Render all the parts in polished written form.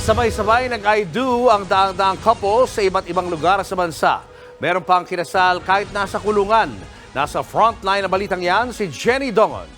Sabay-sabay nag-I do ang daang-daang couple sa iba't ibang lugar sa bansa. Meron pang kinasal kahit nasa kulungan. Nasa frontline na balitang yan si Jenny Dongon.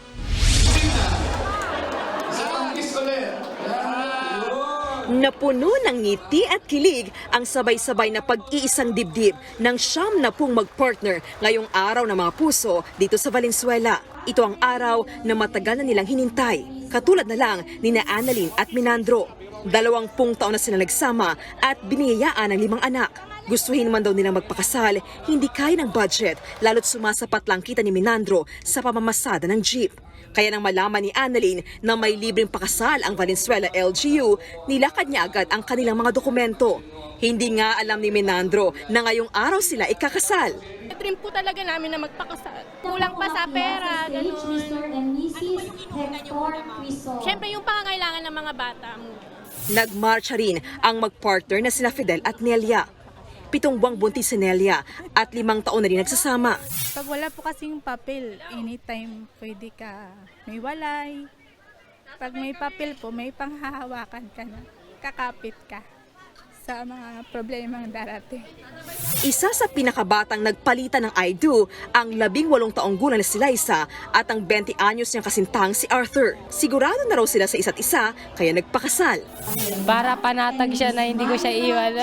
Napuno ng ngiti at kilig ang sabay-sabay na pag-iisang dibdib ng 70 mag-partner ngayong araw ng mga puso dito sa Valenzuela. Ito ang araw na matagal na nilang hinintay. Katulad na lang ni Annalyn at Minandro. 20 taon na sila nagsama at biniyayaan ng 5 anak. Gustuhin man daw nilang magpakasal, hindi kaya ng budget, lalo't sumasapat lang kita ni Minandro sa pamamasada ng jeep. Kaya nang malaman ni Annalyn na may libreng pakasal ang Valenzuela LGU, nilakad niya agad ang kanilang mga dokumento. Hindi nga alam ni Minandro na ngayong araw sila ikakasal. Dream po talaga namin na magpakasal. Kulang pa sa pera, gano'n. Siyempre yung pangangailangan ng mga bata mo. Nagmarcha rin ang mag-partner na sina Fidel at Nelia. 7 buwang buntis si Nelia at 5 taon na rin nagsasama. Pag wala po kasing papel, anytime pwede ka may walay. Pag may papel po, may panghahawakan ka na. Kakapit ka sa mga problemang darating. Isa sa pinakabatang nagpalitan ng I do ang 18 taong gulang na si Liza at ang 20 anyos niyang kasintang si Arthur. Sigurado na raw sila sa isa't isa kaya nagpakasal. Para panatag siya na hindi ko siya iwan.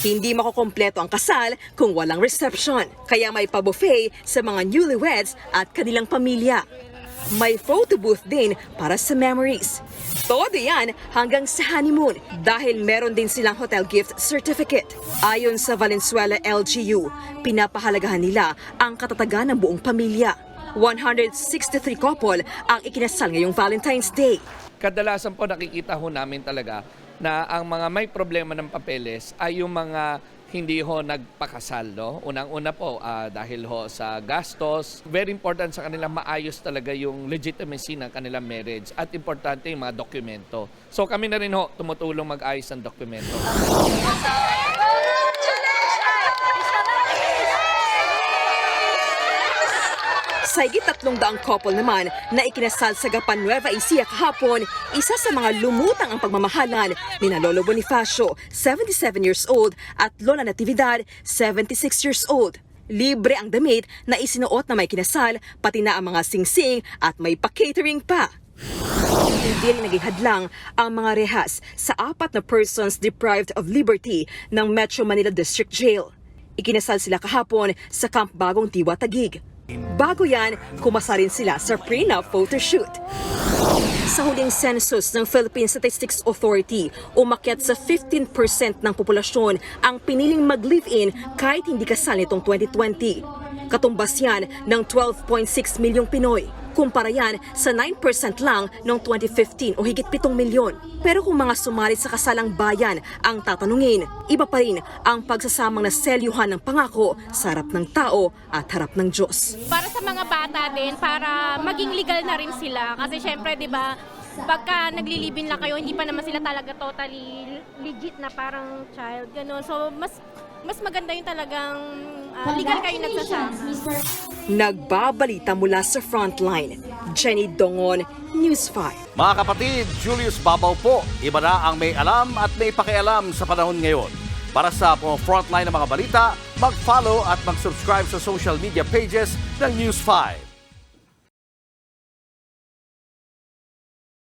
Hindi makukompleto ang kasal kung walang reception. Kaya may pa-buffet sa mga newlyweds at kanilang pamilya. May photo booth din para sa memories. Todo yan hanggang sa honeymoon dahil meron din silang hotel gift certificate. Ayon sa Valenzuela LGU, pinapahalagahan nila ang katatagan ng buong pamilya. 163 couple ang ikinasal ngayong Valentine's Day. Kadalasan po nakikita ho namin talaga na ang mga may problema ng papeles ay yung mga hindi ho nagpakasal. No? Unang-una po dahil ho sa gastos, very important sa kanila maayos talaga yung legitimacy ng kanilang marriage at importante yung mga dokumento. So kami na rin ho tumutulong mag-ayos ng dokumento. Sa higit 300 couple naman na ikinasal sa Gapan Nueva Ecija kahapon, isa sa mga lumutang ang pagmamahalan ni na Lolo Bonifacio, 77 years old, at Lola Natividad, 76 years old. Libre ang damit na isinuot na may kinasal, pati na ang mga singsing at may pa-catering pa. Hindi rin naging hadlang ang mga rehas sa 4 na persons deprived of liberty ng Metro Manila District Jail. Ikinasal sila kahapon sa Camp Bagong Tiwa, Taguig. Bago yan, kumasa rin sila sa prenup photoshoot. Sa huling census ng Philippine Statistics Authority, umakyat sa 15% ng populasyon ang piniling mag-live-in kahit hindi kasal nitong 2020. Katumbas yan ng 12.6 milyong Pinoy. Kumpara yan sa 9% lang noong 2015 o higit 7 milyon. Pero kung mga sumali sa kasalang bayan ang tatanungin, iba pa rin ang pagsasamang naselyuhan ng pangako sa harap ng tao at harap ng Diyos. Para sa mga bata din, para maging legal na rin sila. Kasi syempre, di ba, pagka naglilibin lang kayo, hindi pa naman sila talaga totally legit na parang child. Ganun. So, mas maganda yung talagang legal kayo nagsasama. Nagbabalita mula sa frontline, Jenny Dongon, News 5. Mga kapatid, Julius Babaw po. Iba na ang may alam at may pakialam sa panahon ngayon. Para sa frontline ng mga balita, mag-follow at mag-subscribe sa social media pages ng News 5.